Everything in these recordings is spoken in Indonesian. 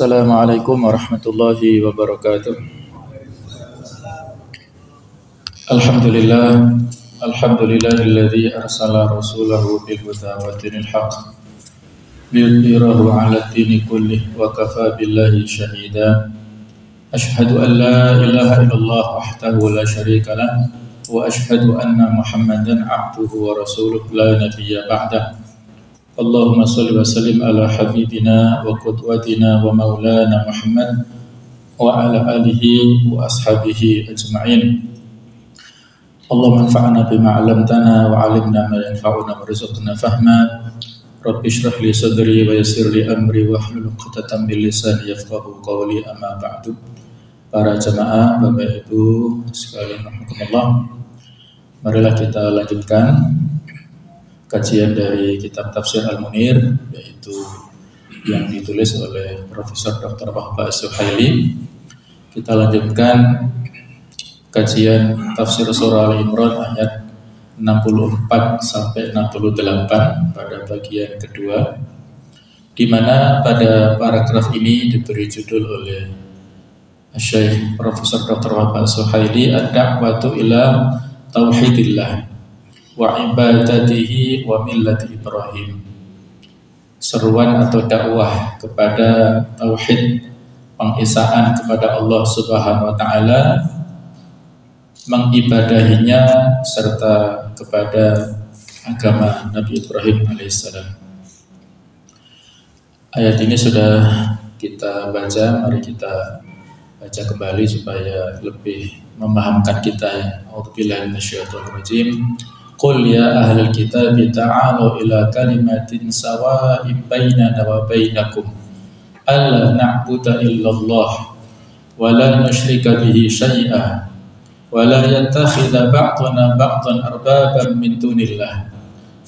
Assalamualaikum warahmatullahi wabarakatuh. Alhamdulillahilladzi arsala rasulahu bil huda wa dinil haqq liyudhhirahu 'ala ad-dini kullih wa kafaa billahi shahida. Ashhadu an la ilaha illallah wahdahu la syarika lah wa ashhadu anna Muhammadan 'abduhu wa rasuluhu la nabiyya ba'dah. Allahumma salli wa sallim ala habibina wa qudwatina wa maulana Muhammad wa ala alihi wa ashabihi ajma'in. Allahumma anfa'na bima 'allamtana wa 'allimna ma yanfa'una warzuqna fahma. Rabbi shrah li sadri wa yassir li amri wa hlul 'uqdatam min lisani yafqahu qawli, amma ba'du. Para jamaah, Bapak Ibu sekalian rahimakumullah, marilah kita lanjutkan kajian dari kitab Tafsir Al-Munir, yaitu yang ditulis oleh Profesor Dr. Wahbah As-Suhaili. Kita lanjutkan kajian Tafsir Surah Al-Imran ayat 64 sampai 68 pada bagian kedua, di mana pada paragraf ini diberi judul oleh Syekh Profesor Dr. Wahbah As-Suhaili, Ad-Da'watu ila Tauhidillah wa ibadatihi wa millati Ibrahim. Seruan atau dakwah kepada tauhid, pengesaan kepada Allah Subhanahu wa taala, mengibadahinya serta kepada agama Nabi Ibrahim alaihissalam. Ayat ini sudah kita baca, mari kita baca kembali supaya lebih memahamkan kita. A'udzubillahi minasyaitonir rajim. Qul ya ahlal kitab ta'alu ila kalimatin sawa'in bainana wa bainakum alla na'budu illallah wa la nusyrika bihi syai'a wa la yattakhidha ba'duna ba'dan arbaban min dunillah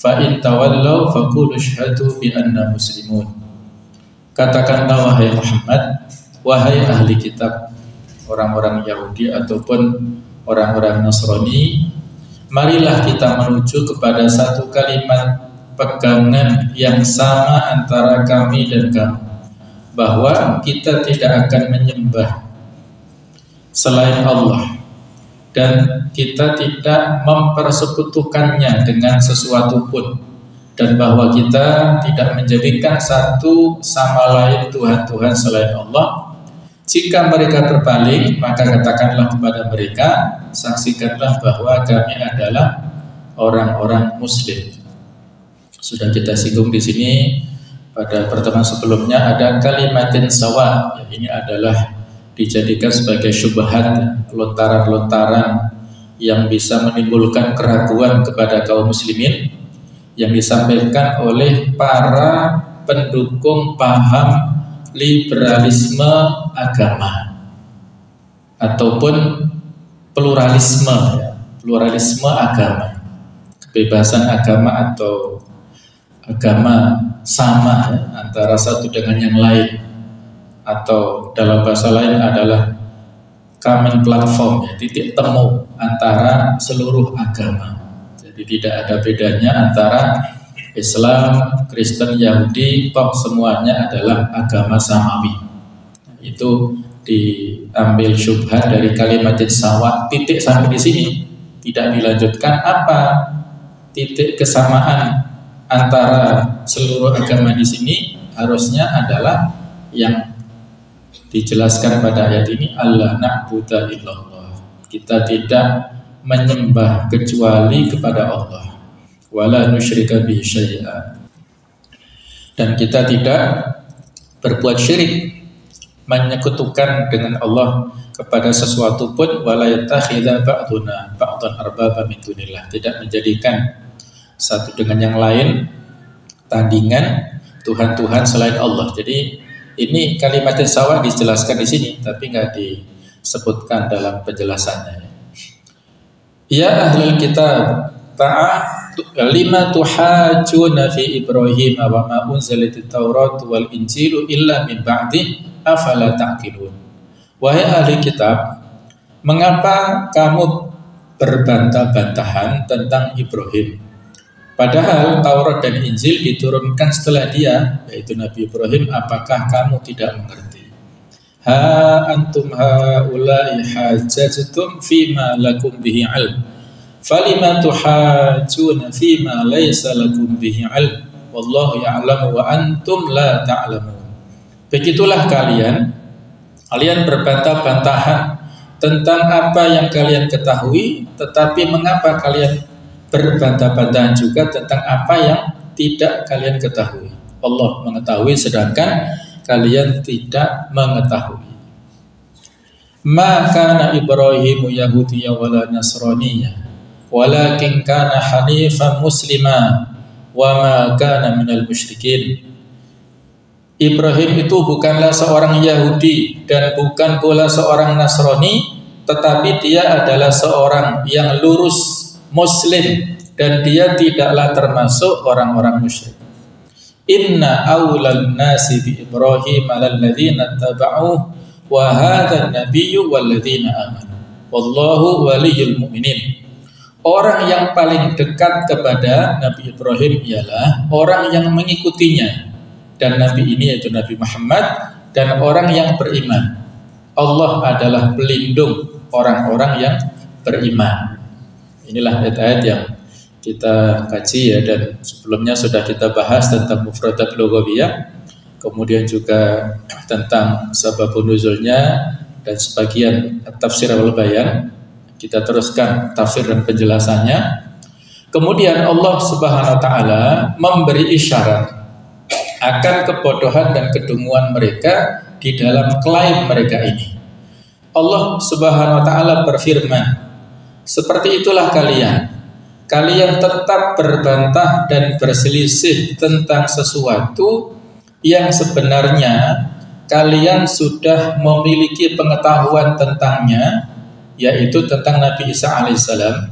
fa in tawallaw faqulu ashhadu bi anna muslimun. Katakanlah wahai Muhammad, wahai ahli kitab, orang-orang Yahudi ataupun orang-orang Nasrani, marilah kita menuju kepada satu kalimat pegangan yang sama antara kami dan kamu, bahwa kita tidak akan menyembah selain Allah dan kita tidak mempersekutukannya dengan sesuatu pun, dan bahwa kita tidak menjadikan satu sama lain Tuhan-Tuhan selain Allah. Jika mereka berbalik, maka katakanlah kepada mereka, saksikanlah bahwa kami adalah orang-orang Muslim. Sudah kita singgung di sini pada pertemuan sebelumnya, ada kalimatin sawa. Ya, ini adalah dijadikan sebagai syubhat, lontaran-lontaran yang bisa menimbulkan keraguan kepada kaum muslimin, yang disampaikan oleh para pendukung paham liberalisme agama ataupun pluralisme, ya, pluralisme agama, kebebasan agama atau agama sama, ya, antara satu dengan yang lain, atau dalam bahasa lain adalah common platform, ya, titik temu antara seluruh agama. Jadi tidak ada bedanya antara Islam, Kristen, Yahudi, toh semuanya adalah agama samawi. Itu diambil syubhat dari kalimat sawa, titik sampai di sini, tidak dilanjutkan apa titik kesamaan antara seluruh agama di sini. Harusnya adalah yang dijelaskan pada ayat ini, alla na'budu illallah, kita tidak menyembah kecuali kepada Allah, wala nusyrika bihi syai'a, dan kita tidak berbuat syirik, menyekutukan dengan Allah kepada sesuatu pun, wala yattakhidha ba'duna ba'dan arbaba min dunillah, tidak menjadikan satu dengan yang lain tandingan Tuhan-Tuhan selain Allah. Jadi ini kalimat sawa dijelaskan di sini, tapi nggak disebutkan dalam penjelasannya. Ya ahlul kitab lima tuhajuna fi Ibrahim wa ma unzilatit Taurat wal Injilu illa min ba'di afala ta'qilun. Wahai ahli kitab, mengapa kamu berbantah-bantahan tentang Ibrahim, padahal Taurat dan Injil diturunkan setelah dia, yaitu Nabi Ibrahim? Apakah kamu tidak mengerti? ha antum haula'i hajajtum fima lakum bihi ilm falima tuhajjuna fima laysa lakum bihi ilm wallahu ya'lamu wa antum la ta'lamun. Begitulah kalian berbantah-bantahan tentang apa yang kalian ketahui, tetapi mengapa kalian berbantah-bantahan juga tentang apa yang tidak kalian ketahui? Allah mengetahui sedangkan kalian tidak mengetahui. Ma kana Ibrahimu Yahudiyya wala Nasraniyya walakin kana hanifan muslima wa ma kana minal musyrikin. Ibrahim itu bukanlah seorang Yahudi dan bukan pula seorang Nasrani, tetapi dia adalah seorang yang lurus Muslim dan dia tidaklah termasuk orang-orang musyrik. Inna awlan nasi bi Ibrahim alalladzina taba'uh wa hadha an-nabiyyu walladzina amanu wallahu waliyyul mu'minin. Orang yang paling dekat kepada Nabi Ibrahim ialah orang yang mengikutinya, dan Nabi ini yaitu Nabi Muhammad, dan orang yang beriman. Allah adalah pelindung orang-orang yang beriman. Inilah ayat-ayat yang kita kaji ya, dan sebelumnya sudah kita bahas tentang mufradat lughawiyah, kemudian juga tentang sababun nuzulnya dan sebagian tafsir wal bayan. Kita teruskan tafsir dan penjelasannya. Kemudian Allah Subhanahu wa taala memberi isyarat akan kebodohan dan kedunguan mereka di dalam klaim mereka ini. Allah Subhanahu wa taala berfirman, seperti itulah kalian tetap berbantah dan berselisih tentang sesuatu yang sebenarnya kalian sudah memiliki pengetahuan tentangnya, yaitu tentang Nabi Isa alaihissalam.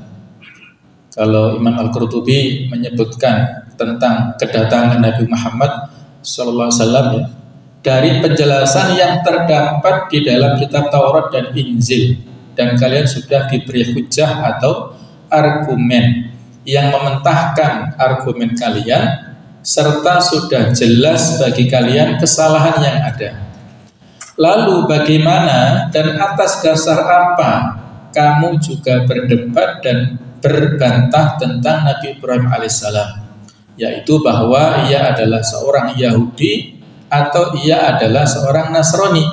Kalau Imam Al-Qurtubi menyebutkan tentang kedatangan Nabi Muhammad sallallahu alaihi wasallam ya, dari penjelasan yang terdapat di dalam kitab Taurat dan Injil, dan kalian sudah diberi hujjah atau argumen yang mementahkan argumen kalian, serta sudah jelas bagi kalian kesalahan yang ada. Lalu bagaimana dan atas dasar apa kamu juga berdebat dan berbantah tentang Nabi Ibrahim alaihissalam, yaitu bahwa ia adalah seorang Yahudi atau ia adalah seorang Nasrani.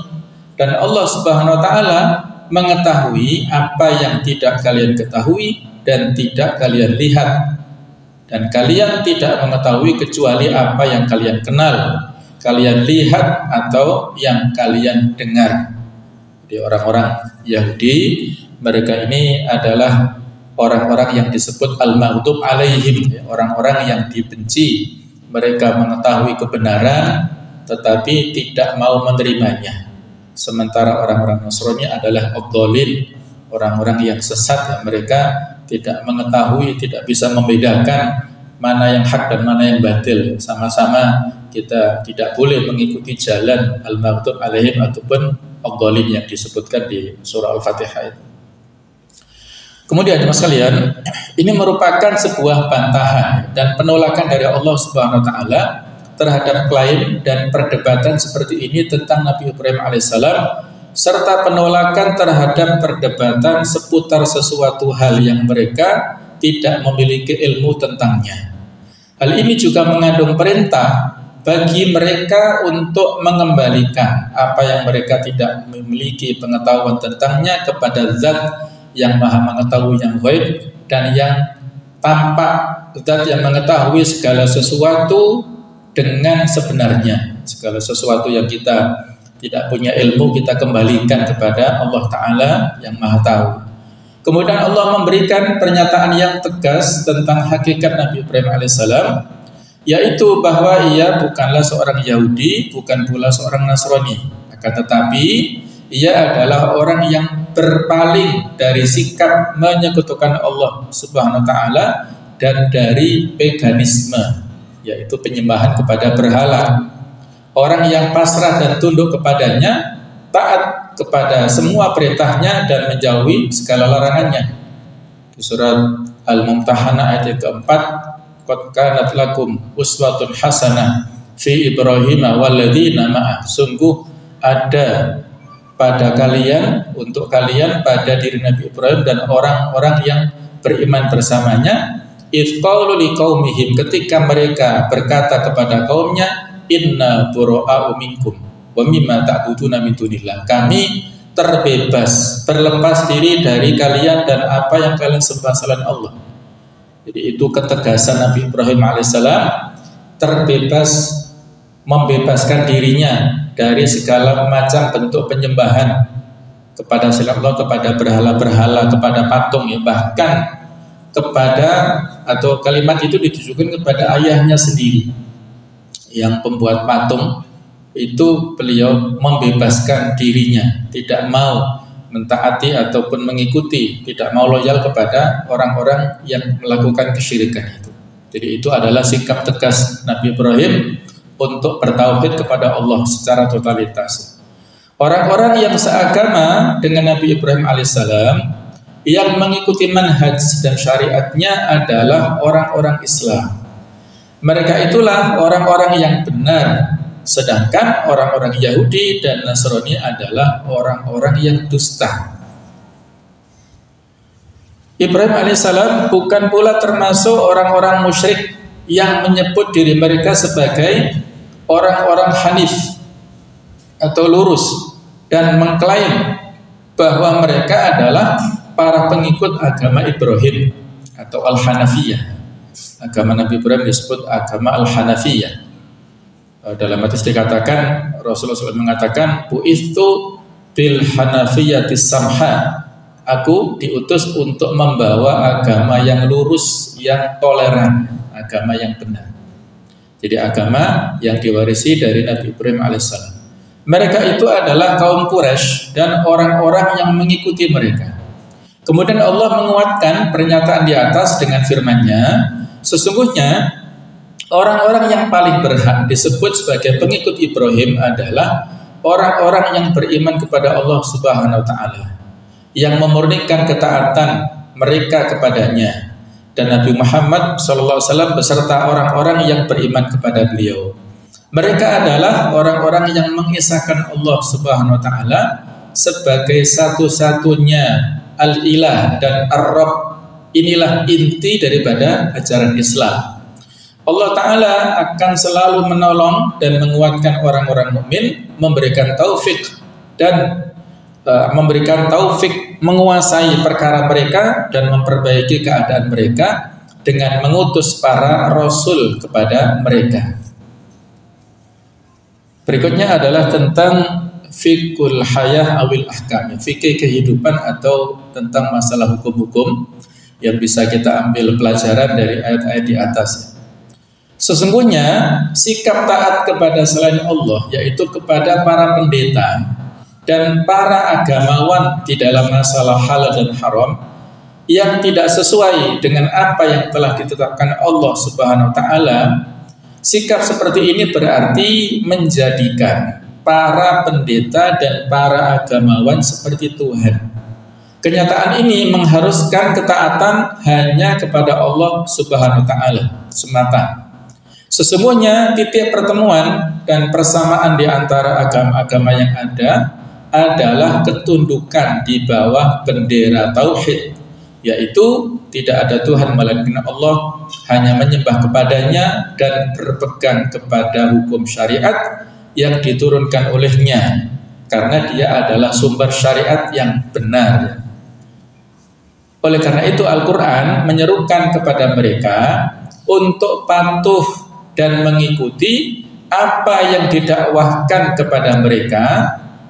Dan Allah Subhanahu wa taala mengetahui apa yang tidak kalian ketahui dan tidak kalian lihat, dan kalian tidak mengetahui kecuali apa yang kalian kenal, kalian lihat atau yang kalian dengar. Jadi orang-orang Yahudi, mereka ini adalah orang-orang yang disebut al-maghdub alaihim, orang-orang yang dibenci. Mereka mengetahui kebenaran tetapi tidak mau menerimanya. Sementara orang-orang Nasrani adalah ad-dhalin, orang-orang yang sesat, mereka tidak mengetahui, tidak bisa membedakan mana yang hak dan mana yang batil. Sama-sama kita tidak boleh mengikuti jalan al-maghdub alaihim ataupun ad-dhalin yang disebutkan di surah Al-Fatihah itu. Kemudian jemaah sekalian, ini merupakan sebuah bantahan dan penolakan dari Allah Subhanahu wa taala terhadap klaim dan perdebatan seperti ini tentang Nabi Ibrahim alaihissalam, serta penolakan terhadap perdebatan seputar sesuatu hal yang mereka tidak memiliki ilmu tentangnya. Hal ini juga mengandung perintah bagi mereka untuk mengembalikan apa yang mereka tidak memiliki pengetahuan tentangnya kepada Zat yang Maha mengetahui yang ghaib dan yang tampak, Zat yang mengetahui segala sesuatu dengan sebenarnya. Segala sesuatu yang kita tidak punya ilmu, kita kembalikan kepada Allah Ta'ala yang Maha Tahu. Kemudian Allah memberikan pernyataan yang tegas tentang hakikat Nabi Ibrahim alaihissalam, yaitu bahwa ia bukanlah seorang Yahudi, bukan pula seorang Nasrani, akan tetapi ia adalah orang yang berpaling dari sikap menyekutukan Allah Subhanahu wa taala dan dari paganisme, yaitu penyembahan kepada berhala. Orang yang pasrah dan tunduk kepadanya, taat kepada semua perintahnya dan menjauhi segala larangannya. Di surat Al-Mumtahanah ayat yang keempat, qad kanat lakum uswatun hasanah fi Ibrahim walladzina ma'ah. Sungguh ada pada kalian, untuk kalian, pada diri Nabi Ibrahim dan orang-orang yang beriman bersamanya, idh qalu liqaumihim, ketika mereka berkata kepada kaumnya, inna bura'u minkum wa mimma ta'buduna min dunillah, kami terbebas, berlepas diri dari kalian dan apa yang kalian sembah selain Allah. Jadi itu ketegasan Nabi Ibrahim alaihissalam, terbebas, membebaskan dirinya dari segala macam bentuk penyembahan kepada selain Allah, kepada berhala-berhala, kepada patung, ya, bahkan kepada, atau kalimat itu ditujukan kepada ayahnya sendiri yang pembuat patung. Itu beliau membebaskan dirinya, tidak mau mentaati ataupun mengikuti, tidak mau loyal kepada orang-orang yang melakukan kesyirikan itu. Jadi itu adalah sikap tegas Nabi Ibrahim untuk bertauhid kepada Allah secara totalitas. Orang-orang yang seagama dengan Nabi Ibrahim alaihissalam, yang mengikuti manhaj dan syariatnya adalah orang-orang Islam. Mereka itulah orang-orang yang benar, sedangkan orang-orang Yahudi dan Nasrani adalah orang-orang yang dusta. Ibrahim alaihissalam bukan pula termasuk orang-orang musyrik yang menyebut diri mereka sebagai orang-orang hanif atau lurus dan mengklaim bahwa mereka adalah para pengikut agama Ibrahim atau Al-Hanafiyah. Agama Nabi Ibrahim disebut agama Al-Hanafiyah. Dalam hadis dikatakan, Rasulullah SAW mengatakan, bu'ithu bil hanafiyatis samha, aku diutus untuk membawa agama yang lurus, yang toleran, agama yang benar. Jadi agama yang diwarisi dari Nabi Ibrahim alaihissalam. Mereka itu adalah kaum Quraisy dan orang-orang yang mengikuti mereka. Kemudian Allah menguatkan pernyataan di atas dengan firman-Nya, sesungguhnya orang-orang yang paling berhak disebut sebagai pengikut Ibrahim adalah orang-orang yang beriman kepada Allah Subhanahu wa taala, yang memurnikan ketaatan mereka kepadanya, dan Nabi Muhammad SAW beserta orang-orang yang beriman kepada beliau. Mereka adalah orang-orang yang mengisahkan Allah Subhanahu wa taala sebagai satu-satunya al-ilah dan ar-rabb. Inilah inti daripada ajaran Islam. Allah Ta'ala akan selalu menolong dan menguatkan orang-orang mukmin, memberikan taufik dan menguasai perkara mereka dan memperbaiki keadaan mereka dengan mengutus para rasul kepada mereka. Berikutnya adalah tentang fikul hayah awil ahkam, fikih kehidupan atau tentang masalah hukum-hukum yang bisa kita ambil pelajaran dari ayat-ayat di atas. Sesungguhnya sikap taat kepada selain Allah, yaitu kepada para pendeta dan para agamawan di dalam masalah halal dan haram, yang tidak sesuai dengan apa yang telah ditetapkan Allah Subhanahu wa taala, sikap seperti ini berarti menjadikan para pendeta dan para agamawan seperti Tuhan. Kenyataan ini mengharuskan ketaatan hanya kepada Allah Subhanahu wa taala semata. Sesungguhnya titik pertemuan dan persamaan di antara agama-agama yang ada adalah ketundukan di bawah bendera tauhid, yaitu tidak ada Tuhan melainkan Allah, hanya menyembah kepadanya dan berpegang kepada hukum syariat yang diturunkan olehnya, karena dia adalah sumber syariat yang benar. Oleh karena itu Al-Quran menyerukan kepada mereka untuk patuh dan mengikuti apa yang didakwahkan kepada mereka,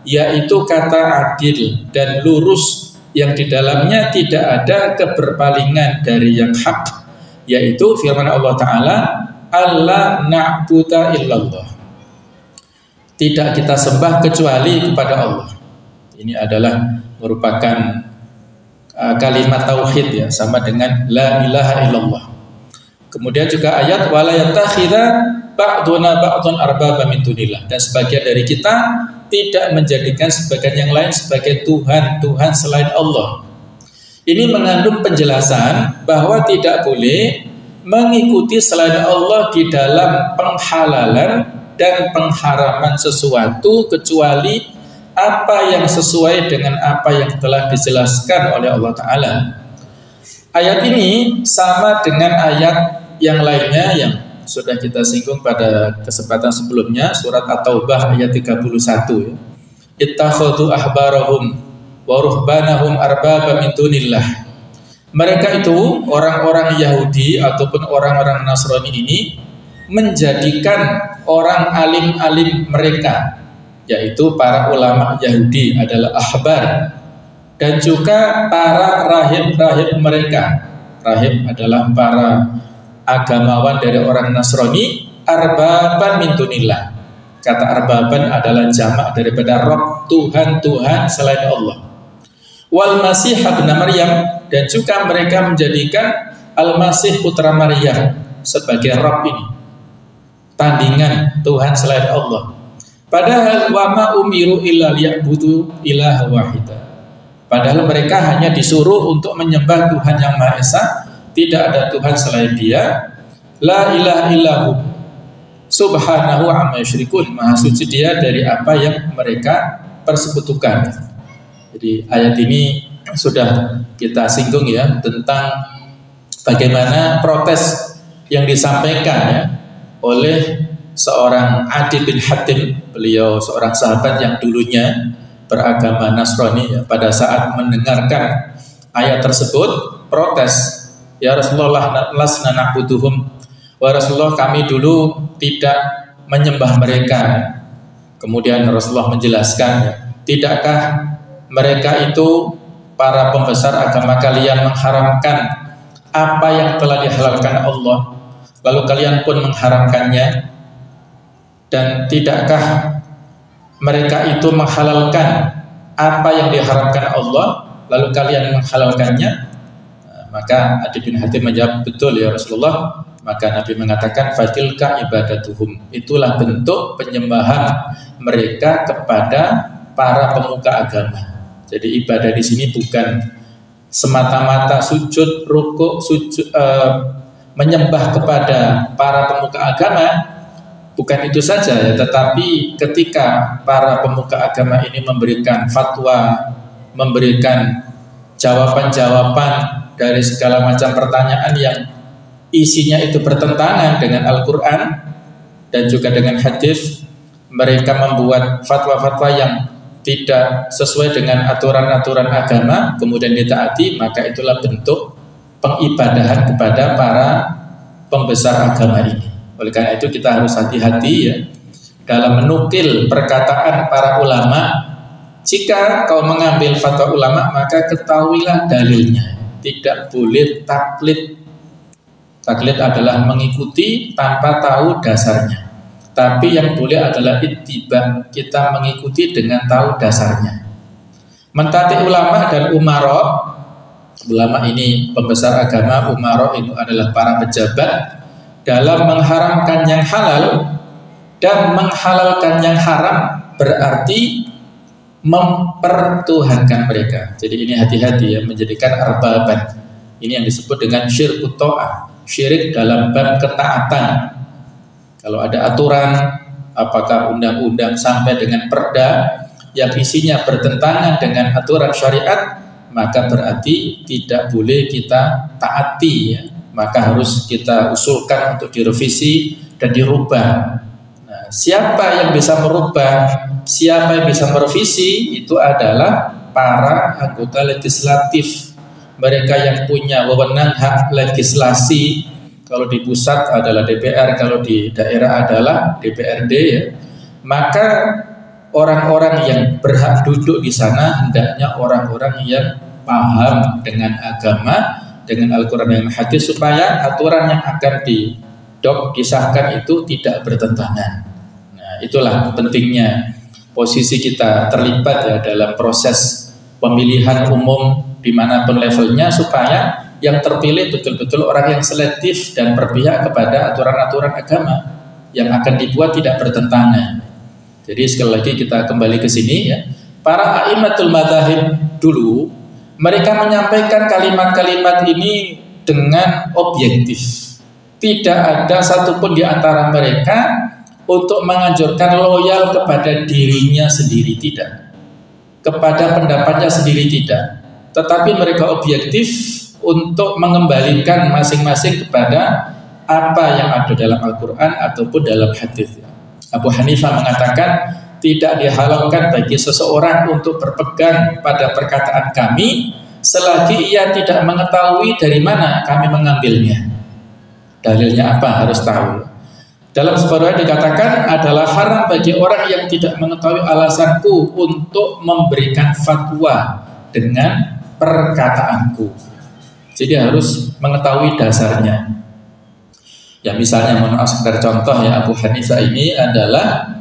yaitu kata adil dan lurus yang di dalamnya tidak ada keberpalingan dari yang hak, yaitu firman Allah Ta'ala, Allah na'budu illallah, tidak kita sembah kecuali kepada Allah. Ini adalah merupakan kalimat tauhid, ya, sama dengan la ilaha illallah. Kemudian juga ayat wala yattakhidha ba'duna ba'dun arbaba min dunillah, dan sebagian dari kita tidak menjadikan sebagian yang lain sebagai Tuhan selain Allah. Ini mengandung penjelasan bahwa tidak boleh mengikuti selain Allah di dalam penghalalan dan pengharaman sesuatu kecuali apa yang sesuai dengan apa yang telah dijelaskan oleh Allah Ta'ala. Ayat ini sama dengan ayat yang lainnya yang sudah kita singgung pada kesempatan sebelumnya, surat At-Taubah ayat 31. Ittakhadhu ahbarahum wa ruhbanahum arbaba min dunillah. Mereka itu orang-orang Yahudi ataupun orang-orang Nasrani ini menjadikan orang alim-alim mereka, yaitu para ulama Yahudi adalah ahbar, dan juga para rahib-rahib mereka. Rahib adalah para agamawan dari orang Nasrani, arbaban min dunillah. Kata arbaban adalah jamak daripada Rabb, Tuhan selain Allah. Wal Masih ibn Maryam, dan juga mereka menjadikan Al-Masih putra Maryam sebagai Rabb ini, tandingan Tuhan selain Allah. Padahal wa ma umiru illa liya'budu ilaha wahida. Padahal mereka hanya disuruh untuk menyembah Tuhan yang Maha Esa, tidak ada Tuhan selain Dia. La ilaha illahu subhanahu amma yusyrikun. Maha suci Dia dari apa yang mereka persekutukan. Jadi ayat ini sudah kita singgung ya, tentang bagaimana protes yang disampaikan ya oleh seorang Adi bin Hatim. Beliau seorang sahabat yang dulunya beragama Nasrani ya. Pada saat mendengarkan ayat tersebut, protes, ya Rasulullah, lasna na'buduhum, wa Rasulullah, kami dulu tidak menyembah mereka. Kemudian Rasulullah menjelaskan ya, tidakkah mereka itu para pembesar agama kalian mengharamkan apa yang telah dihalalkan Allah, lalu kalian pun mengharamkannya? Dan tidakkah mereka itu menghalalkan apa yang diharamkan Allah, lalu kalian menghalalkannya? Maka Adi bin Hatim menjawab, betul ya Rasulullah. Maka Nabi mengatakan, fatilka ibadatuhum, itulah bentuk penyembahan mereka kepada para pemuka agama. Jadi ibadah di sini bukan semata-mata sujud, rukuk, menyembah kepada para pemuka agama. Bukan itu saja ya, tetapi ketika para pemuka agama ini memberikan fatwa, memberikan jawaban-jawaban dari segala macam pertanyaan yang isinya itu bertentangan dengan Al-Quran dan juga dengan hadis, mereka membuat fatwa-fatwa yang tidak sesuai dengan aturan-aturan agama, kemudian ditaati, maka itulah bentuk pengibadahan kepada para pembesar agama ini. Oleh karena itu kita harus hati-hati ya dalam menukil perkataan para ulama. Jika kau mengambil fatwa ulama, maka ketahuilah dalilnya. Tidak boleh taklid. Taklid adalah mengikuti tanpa tahu dasarnya. Tapi yang boleh adalah ittiba, kita mengikuti dengan tahu dasarnya. Mentaati ulama dan umara. Ulama ini pembesar agama, umara itu adalah para pejabat dalam mengharamkan yang halal dan menghalalkan yang haram, berarti mempertuhankan mereka. Jadi ini hati-hati ya, menjadikan arbaban. Ini yang disebut dengan syirkut ta'ah, syirik dalam bab ketaatan. Kalau ada aturan, apakah undang-undang sampai dengan perda yang isinya bertentangan dengan aturan syariat, maka berarti tidak boleh kita taati ya. Maka harus kita usulkan untuk direvisi dan dirubah. Nah, siapa yang bisa merubah, siapa yang bisa merevisi, itu adalah para anggota legislatif. Mereka yang punya wewenang hak legislasi. Kalau di pusat adalah DPR, kalau di daerah adalah DPRD ya. Maka orang-orang yang berhak duduk di sana hendaknya orang-orang yang paham dengan agama, dengan Al-Quran dan hadis, supaya aturan yang akan disahkan itu tidak bertentangan. Nah, itulah pentingnya posisi kita terlibat ya dalam proses pemilihan umum dimanapun levelnya, supaya yang terpilih betul-betul orang yang selektif dan berpihak kepada aturan-aturan agama yang akan dibuat tidak bertentangan. Jadi sekali lagi kita kembali ke sini ya. Para a'immatul madzhab dulu mereka menyampaikan kalimat-kalimat ini dengan objektif. Tidak ada satupun di antara mereka untuk menganjurkan loyal kepada dirinya sendiri, tidak. kepada pendapatnya sendiri tidak, tetapi mereka objektif untuk mengembalikan masing-masing kepada apa yang ada dalam Al-Quran ataupun dalam hadis. Abu Hanifah mengatakan tidak dihalalkan bagi seseorang untuk berpegang pada perkataan kami selagi ia tidak mengetahui dari mana kami mengambilnya. Dalilnya apa? Harus tahu. Dalam sebuah ayat dikatakan adalah haram bagi orang yang tidak mengetahui alasanku untuk memberikan fatwa dengan perkataanku. Jadi harus mengetahui dasarnya. Ya misalnya menurut sekedar contoh ya, Abu Hanifah ini adalah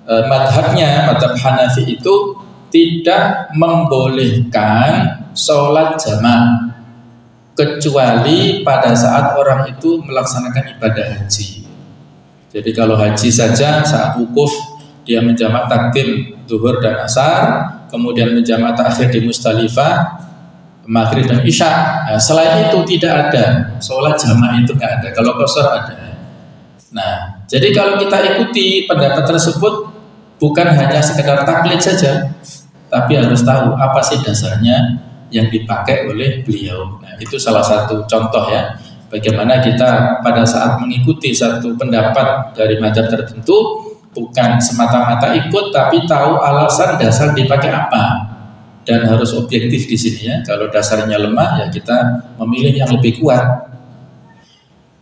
madhab Hanafi itu tidak membolehkan sholat jamaah kecuali pada saat orang itu melaksanakan ibadah haji. Jadi kalau haji saja saat wukuf dia menjamak takdim zuhur dan asar, kemudian menjamak takhir di Musdalifah maghrib dan isya. Nah, selain itu tidak ada sholat jamaah, itu nggak ada. Kalau qashar ada. Nah, jadi kalau kita ikuti pendapat tersebut bukan hanya sekedar taklid saja, tapi harus tahu apa sih dasarnya yang dipakai oleh beliau. Nah, itu salah satu contoh ya, bagaimana kita pada saat mengikuti satu pendapat dari mazhab tertentu bukan semata-mata ikut, tapi tahu alasan dasar dipakai apa. Dan harus objektif di sini ya. Kalau dasarnya lemah ya kita memilih yang lebih kuat.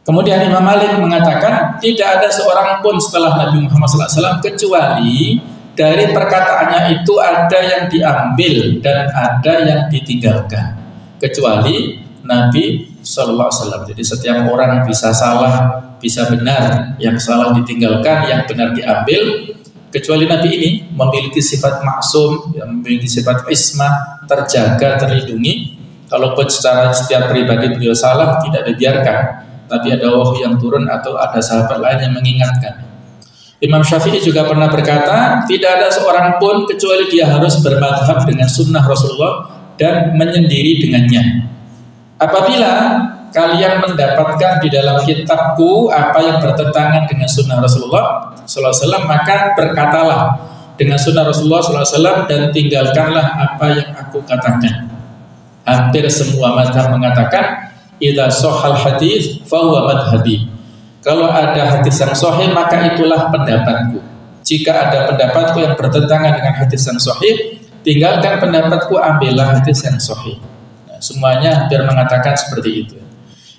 Kemudian Imam Malik mengatakan tidak ada seorang pun setelah Nabi Muhammad SAW kecuali dari perkataannya itu ada yang diambil dan ada yang ditinggalkan. Kecuali Nabi SAW. Jadi setiap orang bisa salah, bisa benar. Yang salah ditinggalkan, yang benar diambil. Kecuali Nabi ini memiliki sifat maksum, yang memiliki sifat ismah, terjaga, terlindungi. Kalaupun secara setiap pribadi beliau salah, tidak dibiarkan, tapi ada wahyu yang turun atau ada sahabat lain yang mengingatkan. Imam Syafi'i juga pernah berkata, tidak ada seorang pun kecuali dia harus bermadhab dengan sunnah Rasulullah dan menyendiri dengannya. Apabila kalian mendapatkan di dalam kitabku apa yang bertentangan dengan sunnah Rasulullah SAW, maka berkatalah dengan sunnah Rasulullah SAW dan tinggalkanlah apa yang aku katakan. Hampir semua mazhab mengatakan idza shahhal hadits fa huwa madhhabi. Kalau ada hadis yang sahih maka itulah pendapatku. Jika ada pendapatku yang bertentangan dengan hadis yang sahih, tinggalkan pendapatku, ambillah hadis yang sahih. Nah, semuanya hampir mengatakan seperti itu.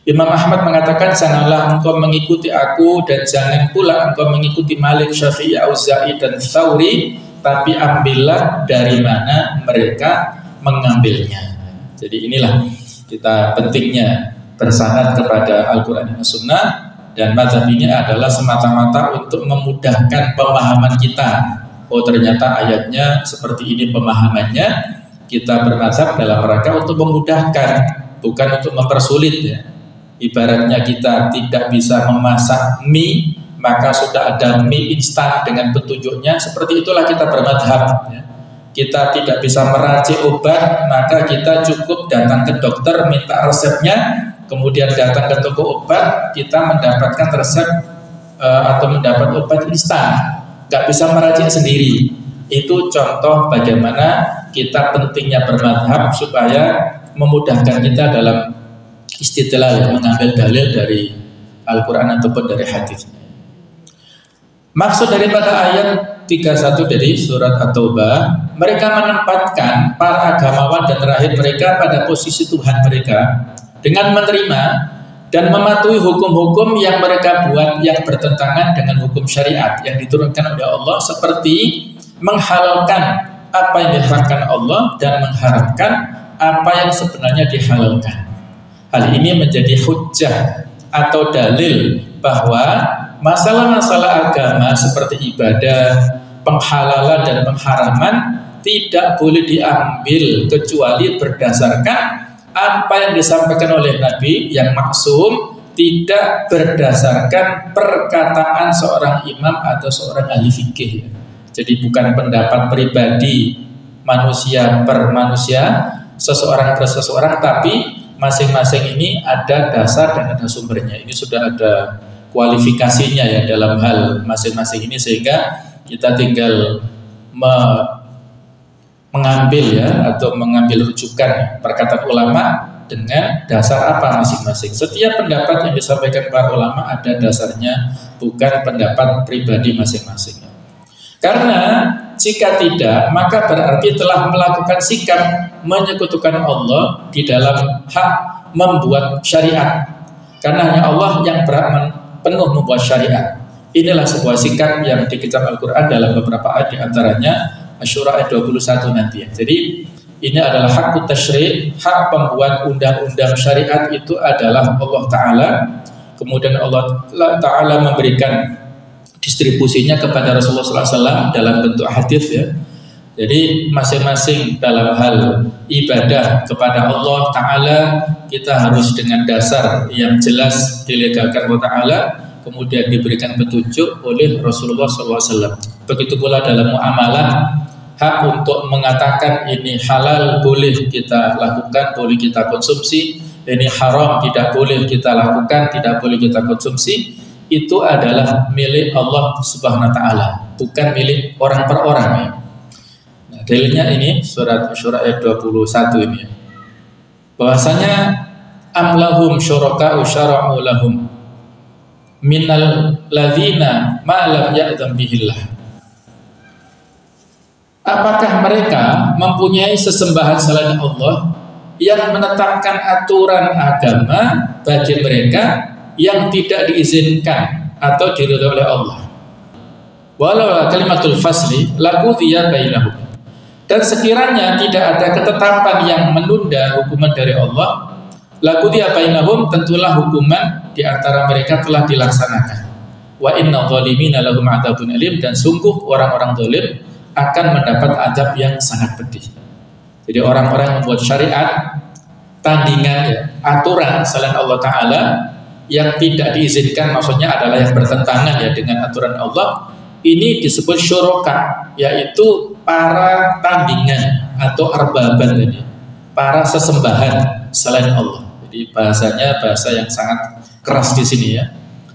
Imam Ahmad mengatakan janganlah engkau mengikuti aku dan jangan pula engkau mengikuti Malik, Syafi'i, Auza'i dan Tsauri, tapi ambillah dari mana mereka mengambilnya. Jadi inilah kita pentingnya bersanad kepada Al-Quran dan Sunnah, dan mazhab ini adalah semata-mata untuk memudahkan pemahaman kita. Oh ternyata ayatnya seperti ini pemahamannya, kita bermazhab dalam rangka untuk memudahkan, bukan untuk mempersulit ya. Ibaratnya kita tidak bisa memasak mie, maka sudah ada mie instan dengan petunjuknya. Seperti itulah kita bermadhab ya. Kita tidak bisa meracik obat, maka kita cukup datang ke dokter, minta resepnya, kemudian datang ke toko obat, kita mendapatkan resep atau mendapat obat instan. Gak bisa meracik sendiri. Itu contoh bagaimana kita pentingnya bermadhab supaya memudahkan kita dalam istidlal, mengambil dalil dari Al-Quran ataupun dari hadis. Maksud daripada ayat 31 dari surat At-Taubah, mereka menempatkan para agamawan dan rahib mereka pada posisi Tuhan mereka dengan menerima dan mematuhi hukum-hukum yang mereka buat yang bertentangan dengan hukum syariat yang diturunkan oleh Allah, seperti menghalalkan apa yang diharamkan Allah dan mengharamkan apa yang sebenarnya dihalalkan. Hal ini menjadi hujjah atau dalil bahwa masalah-masalah agama seperti ibadah, penghalalan dan pengharaman tidak boleh diambil kecuali berdasarkan apa yang disampaikan oleh Nabi yang maksum, tidak berdasarkan perkataan seorang imam atau seorang ahli fikih. Jadi bukan pendapat pribadi manusia per manusia, seseorang per seseorang, tapi masing-masing ini ada dasar dan ada sumbernya. Ini sudah ada kualifikasinya ya dalam hal masing-masing ini, sehingga kita tinggal mengambil ya atau mengambil rujukan perkataan ulama dengan dasar apa masing-masing. Setiap pendapat yang disampaikan para ulama ada dasarnya, bukan pendapat pribadi masing-masing. Karena jika tidak, maka berarti telah melakukan sikap menyekutukan Allah di dalam hak membuat syariat. Karena hanya Allah yang berhak penuh membuat syariat. Inilah sebuah sikap yang dikecam Al-Quran dalam beberapa ayat, diantaranya Asy-Syura ayat 21 nanti. Jadi ini adalah hak tasyri', hak pembuat undang-undang syariat itu adalah Allah Ta'ala. Kemudian Allah Ta'ala memberikan distribusinya kepada Rasulullah SAW dalam bentuk hadis ya. Jadi masing-masing dalam hal ibadah kepada Allah Ta'ala kita harus dengan dasar yang jelas dilegalkan Allah Ta'ala, kemudian diberikan petunjuk oleh Rasulullah SAW. Begitu pula dalam muamalah, hak untuk mengatakan ini halal boleh kita lakukan, boleh kita konsumsi, ini haram tidak boleh kita lakukan, tidak boleh kita konsumsi, itu adalah milik Allah Subhanahu wa Ta'ala, bukan milik orang per orang ya. Nah, dalilnya ini surat Asy-Syura ayat 21 ini ya. Bahwasanya amlahum syuraka'u syara'u lahum minal ladzina ma lam ya'dzam bihillah. Apakah mereka mempunyai sesembahan selain Allah yang menetapkan aturan agama bagi mereka yang tidak diizinkan atau diridhoi oleh Allah? Walau kalimatul fasli laqudhiya bainahum. Dan sekiranya tidak ada ketetapan yang menunda hukuman dari Allah, laqudhiya bainahum, tentulah hukuman di antara mereka telah dilaksanakan. Wa inna zalimina lahum adzabun alim, dan sungguh orang-orang zalim akan mendapat azab yang sangat pedih. Jadi orang-orang yang membuat syariat, tandingan ya, aturan selain Allah Ta'ala yang tidak diizinkan, maksudnya adalah yang bertentangan ya dengan aturan Allah, ini disebut syuraka, yaitu para tandingan atau arbaban tadi, para sesembahan selain Allah. Jadi bahasanya bahasa yang sangat keras di sini ya.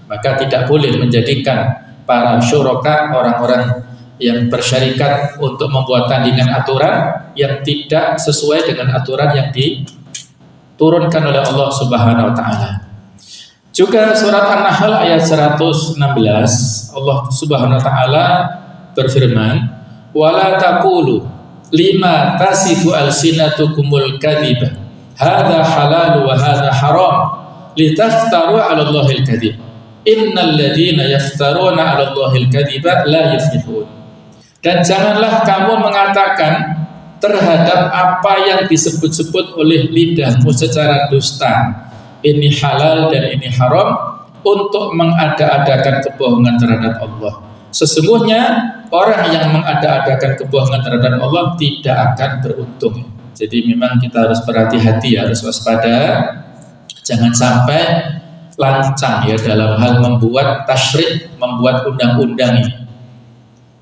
Maka tidak boleh menjadikan para syuraka, orang-orang yang bersyarikat untuk membuat tandingan aturan yang tidak sesuai dengan aturan yang diturunkan oleh Allah Subhanahu wa Ta'ala. Juga surat An-Nahl ayat 116, Allah Subhanahu wa Ta'ala berfirman, wala taqulu lima tasifu alsinatukumul kadhiba hadza halal wa hadza haram litaftaru 'ala Allahil kadhib innal ladzina yaftaruna 'ala Allahil kadhiba la yuflihun. Dan janganlah kamu mengatakan terhadap apa yang disebut-sebut oleh lidahmu secara dusta, ini halal dan ini haram, untuk mengada-adakan kebohongan terhadap Allah. Sesungguhnya orang yang mengada-adakan kebohongan terhadap Allah tidak akan beruntung. Jadi memang kita harus berhati-hati, harus waspada, jangan sampai lancang ya dalam hal membuat tasyri', membuat undang-undang ini,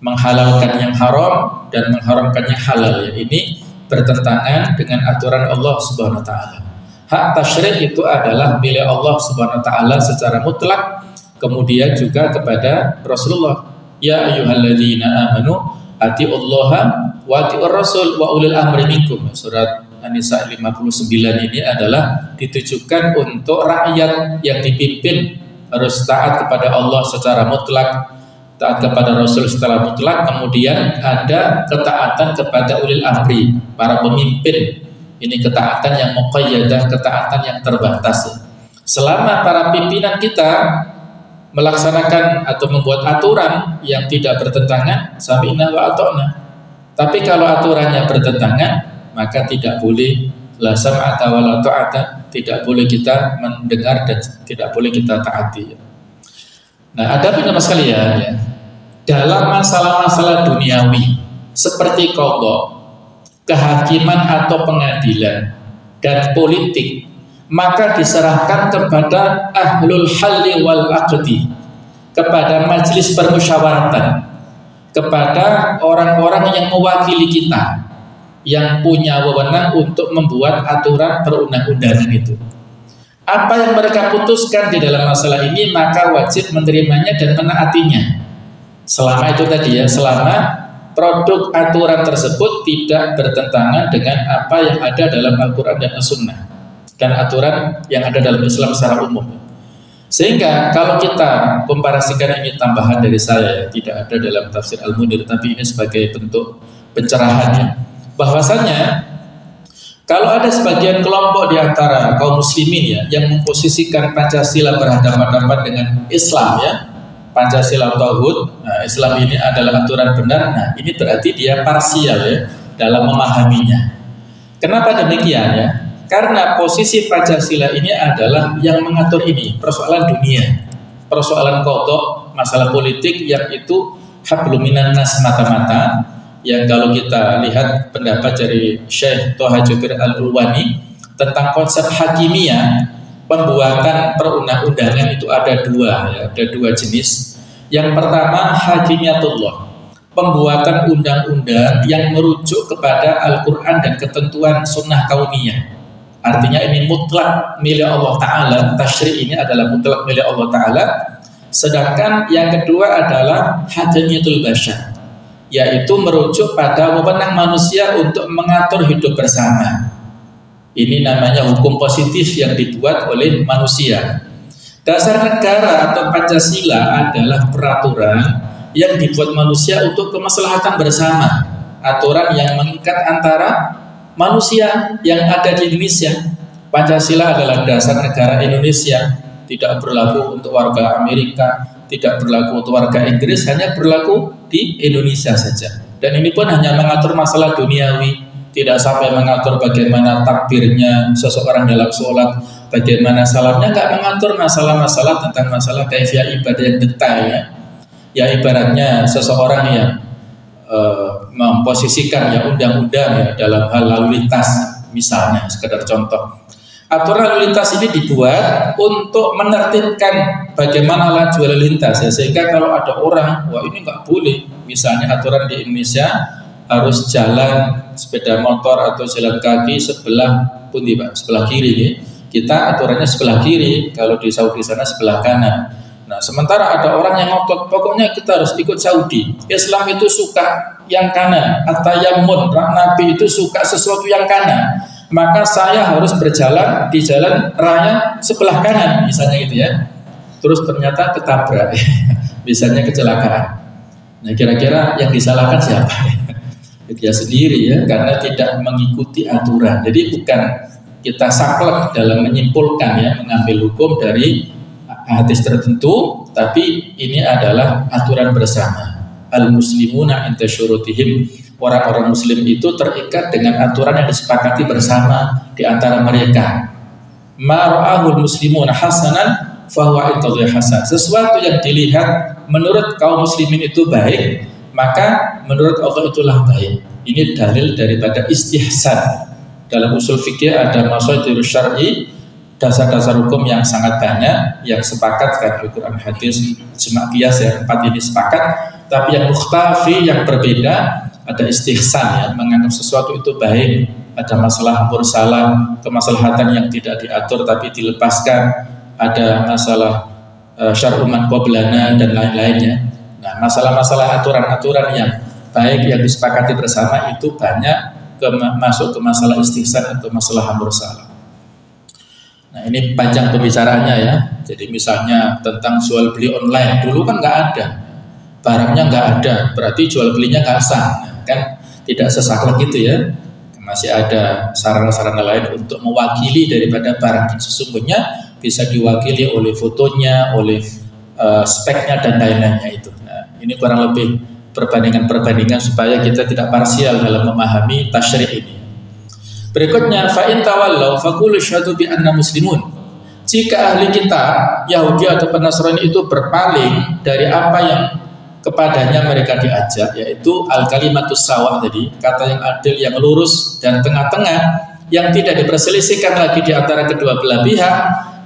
menghalalkan yang haram dan mengharamkan yang halal ya. Ini bertentangan dengan aturan Allah Subhanahu wa Ta'ala. Hak tasyri' itu adalah milik Allah Subhanahu wa Ta'ala secara mutlak, kemudian juga kepada Rasulullah. Ya ayyuhalladzina amanu atiullaha wa atiur rasul wa ulil amri minkum. Surat An-Nisa 59 ini adalah ditujukan untuk rakyat yang dipimpin harus taat kepada Allah secara mutlak, taat kepada Rasul secara mutlak, kemudian ada ketaatan kepada ulil amri, para pemimpin. Ini ketaatan yang muqayyadah, ketaatan yang terbatas. Selama para pimpinan kita melaksanakan atau membuat aturan yang tidak bertentangan, sami'na wa ata'na. Tapi kalau aturannya bertentangan, maka tidak boleh la sam'ata wa la ta'ata, tidak boleh kita mendengar dan tidak boleh kita taati. Nah, ada benar sekalian ya, dalam masalah-masalah duniawi seperti qadha, kehakiman atau pengadilan, dan politik, maka diserahkan kepada ahlul halli wal aqdi, kepada majelis permusyawaratan, kepada orang-orang yang mewakili kita, yang punya wewenang untuk membuat aturan perundang-undangan itu. Apa yang mereka putuskan di dalam masalah ini, maka wajib menerimanya dan menaatinya. Selama itu tadi ya, selama produk aturan tersebut tidak bertentangan dengan apa yang ada dalam Al-Quran dan As-Sunnah dan aturan yang ada dalam Islam secara umum. Sehingga kalau kita komparasikan, ini tambahan dari saya, tidak ada dalam tafsir Al-Munir, tapi ini sebagai bentuk pencerahannya, bahwasanya kalau ada sebagian kelompok di antara kaum muslimin ya yang memposisikan Pancasila berhadapan-hadapan dengan Islam ya, Pancasila tauhid, nah, Islam ini adalah aturan benar. Nah, ini berarti dia parsial ya dalam memahaminya. Kenapa demikian ya? Karena posisi Pancasila ini adalah yang mengatur ini persoalan dunia, persoalan kodok, masalah politik yang itu hablum minan nas mata-mata. Yang kalau kita lihat pendapat dari Syekh Thaha Jabir Al-Ulwani tentang konsep hakimiyah, pembuatan perundang-undangan itu ada dua, ya, ada dua jenis. Yang pertama hakimiyatullah, pembuatan undang-undang yang merujuk kepada Al-Quran dan ketentuan sunnah kauniyah. Artinya ini mutlak milik Allah Ta'ala, tasyri' ini adalah mutlak milik Allah Ta'ala. Sedangkan yang kedua adalah hakimiyatul bashar, yaitu merujuk pada wewenang manusia untuk mengatur hidup bersama. Ini namanya hukum positif yang dibuat oleh manusia. Dasar negara atau Pancasila adalah peraturan yang dibuat manusia untuk kemaslahatan bersama. Aturan yang mengikat antara manusia yang ada di Indonesia. Pancasila adalah dasar negara Indonesia. Tidak berlaku untuk warga Amerika, tidak berlaku untuk warga Inggris, hanya berlaku di Indonesia saja. Dan ini pun hanya mengatur masalah duniawi, tidak sampai mengatur bagaimana takbirnya seseorang dalam sholat, bagaimana salamnya, nggak mengatur masalah-masalah tentang masalah kaifiyah ibadah yang detail ya. Ya ibaratnya seseorang yang memposisikan ya undang-undang ya dalam hal lalu lintas, misalnya sekedar contoh. Aturan lalu lintas ini dibuat untuk menertibkan bagaimana laju lalu lintas ya, sehingga kalau ada orang, wah ini nggak boleh, misalnya aturan di Indonesia harus jalan sepeda motor atau jalan kaki sebelah pundi Pak, sebelah kiri ya. Kita aturannya sebelah kiri, kalau di Saudi sana sebelah kanan. Nah, sementara ada orang yang ngotot, pokoknya kita harus ikut Saudi. Islam itu suka yang kanan, at-tayammun, Nabi itu suka sesuatu yang kanan. Maka saya harus berjalan di jalan raya sebelah kanan, misalnya gitu ya. Terus ternyata ketabrak, misalnya kecelakaan. Nah, kira-kira yang disalahkan siapa? Dia sendiri ya, karena tidak mengikuti aturan. Jadi bukan kita saklek dalam menyimpulkan ya, mengambil hukum dari hadis tertentu, tapi ini adalah aturan bersama. Al-muslimuna inda syurutihim, orang-orang muslim itu terikat dengan aturan yang disepakati bersama di antara mereka. Ma ra'ahul muslimuna hasanan fahuwa indallahi hasan. Sesuatu yang dilihat menurut kaum muslimin itu baik, maka menurut Allah itulah baik. Ini dalil daripada istihsan. Dalam usul fikih ada mashaikhul syar'i, dasar-dasar hukum yang sangat banyak yang sepakat kan Al-Quran hadis ijma' qiyas ya, 4 ini sepakat. Tapi yang mukhtafi, yang berbeda, ada istihsan ya, menganggap sesuatu itu baik. Ada masalah mursalah, kemaslahatan yang tidak diatur tapi dilepaskan. Ada masalah syar'u man qablana dan lain-lainnya. Nah, masalah-masalah aturan-aturan yang baik yang disepakati bersama itu banyak masuk ke masalah istihsan atau masalah mursalah. Nah, ini panjang pembicaraannya ya. Jadi misalnya tentang jual beli online, dulu kan nggak ada, barangnya nggak ada, berarti jual belinya nggak sah, kan tidak sesaklek gitu ya. Masih ada sarana-sarana lain untuk mewakili daripada barang yang sesungguhnya, bisa diwakili oleh fotonya, oleh speknya dan lain-lainnya itu. Nah, ini kurang lebih perbandingan-perbandingan supaya kita tidak parsial dalam memahami tasyri' ini. Berikutnya, fa in tawallaw faqulu syahadu bi anna muslimun. Jika ahli kita Yahudi atau Nasrani itu berpaling dari apa yang kepadanya mereka diajak, yaitu al-kalimatus sawa tadi, kata yang adil, yang lurus dan tengah-tengah, yang tidak diperselisihkan lagi di antara kedua belah pihak,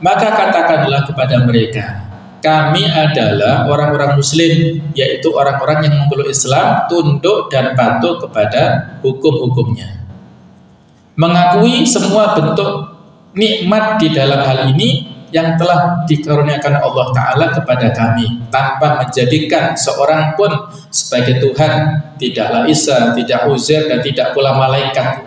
maka katakanlah kepada mereka, kami adalah orang-orang muslim, yaitu orang-orang yang memeluk Islam, tunduk dan patuh kepada hukum-hukumnya. Mengakui semua bentuk nikmat di dalam hal ini yang telah dikaruniakan Allah Ta'ala kepada kami, tanpa menjadikan seorang pun sebagai Tuhan, tidaklah Isa, tidak Uzair, dan tidak pula malaikat.